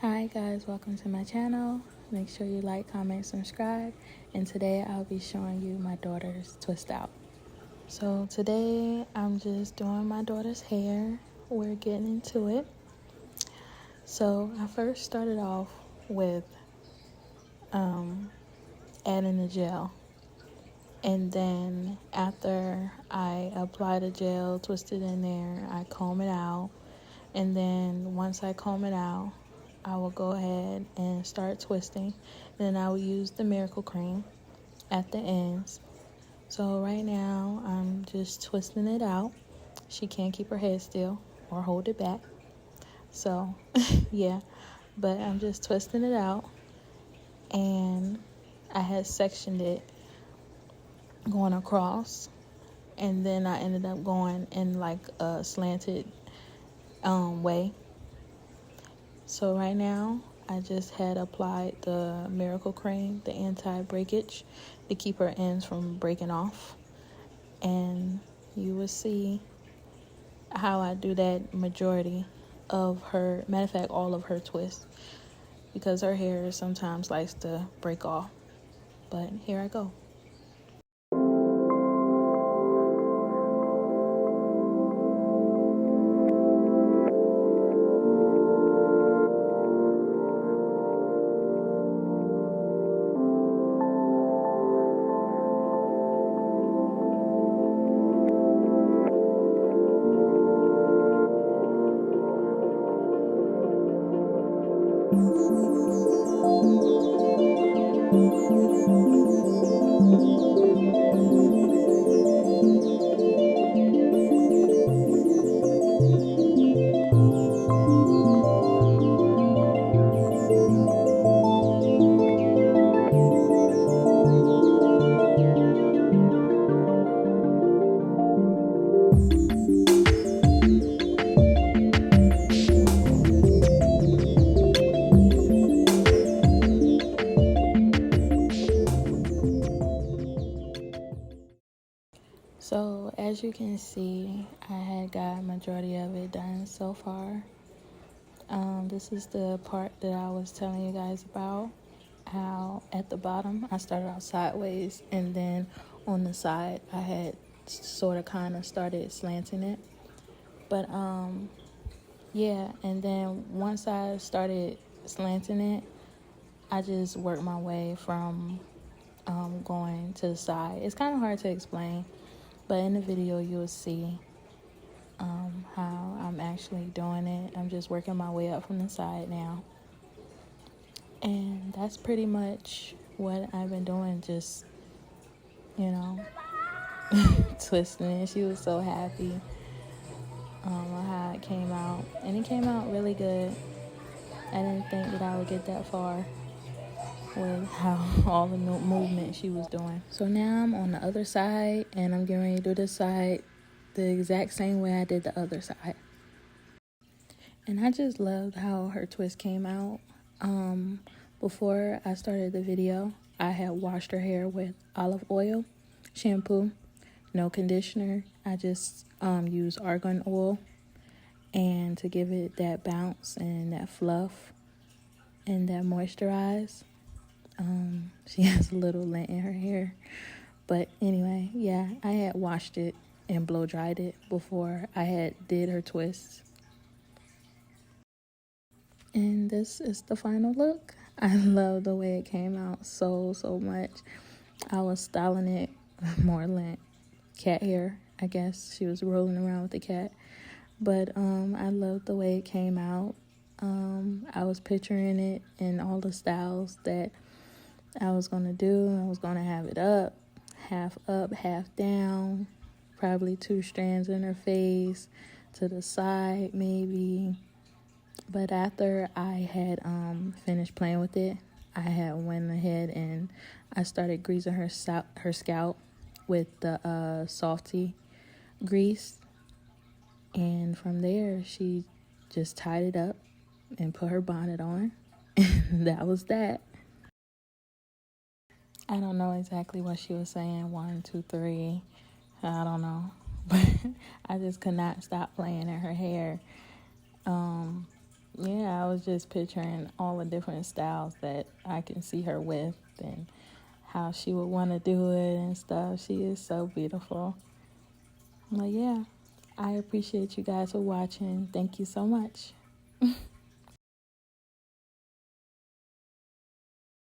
Hi guys, welcome to my channel. Make sure you like, comment, subscribe. And today I'll be showing you my daughter's twist out. So today I'm just doing my daughter's hair. We're getting into it. So I first started off with adding the gel. And then after I apply the gel, twist it in there, I comb it out. And then once I comb it out, I will go ahead and start twisting. Then I will use the miracle cream at the ends. So right now I'm just twisting it out. She can't keep her head still or hold it back. So yeah, but I'm just twisting it out. And I had sectioned it going across. And then I ended up going in like a slanted way. So right now, I just had applied the miracle cream, the anti-breakage, to keep her ends from breaking off. And you will see how I do that majority of her, matter of fact, all of her twists, because her hair sometimes likes to break off. But here I go. So as you can see, I had got majority of it done so far. This is the part that I was telling you guys about, how at the bottom I started out sideways, and then on the side I had sort of kind of started slanting it. But yeah, and then once I started slanting it, I just worked my way from going to the side. It's kind of hard to explain, but in the video you'll see how I'm actually doing it. I'm just working my way up from the side now. And that's pretty much what I've been doing, just, twisting it. She was so happy on how it came out. And it came out really good. I didn't think that I would get that far with how all the movement she was doing. So now I'm on the other side, and I'm getting ready to do this side the exact same way I did the other side. And I just loved how her twist came out. Before I started the video, I had washed her hair with olive oil, shampoo, no conditioner. I just used argan oil, and to give it that bounce and that fluff and that moisturize. She has a little lint in her hair. But anyway, yeah, I had washed it and blow dried it before I had did her twists. And this is the final look. I love the way it came out so much. I was styling it more like cat hair, I guess. She was rolling around with the cat. But I loved the way it came out. I was picturing it in all the styles that I was going to do. I was going to have it up, half down, probably 2 strands in her face, to the side maybe. But after I had finished playing with it, I had went ahead and I started greasing her scalp with the Salty grease. And from there, she just tied it up and put her bonnet on. And that was that. I don't know exactly what she was saying, 1, 2, 3. I don't know. But I just could not stop playing in her hair. yeah, I was just picturing all the different styles that I can see her with and how she would want to do it and stuff. She is so beautiful. But yeah, I appreciate you guys for watching. Thank you so much.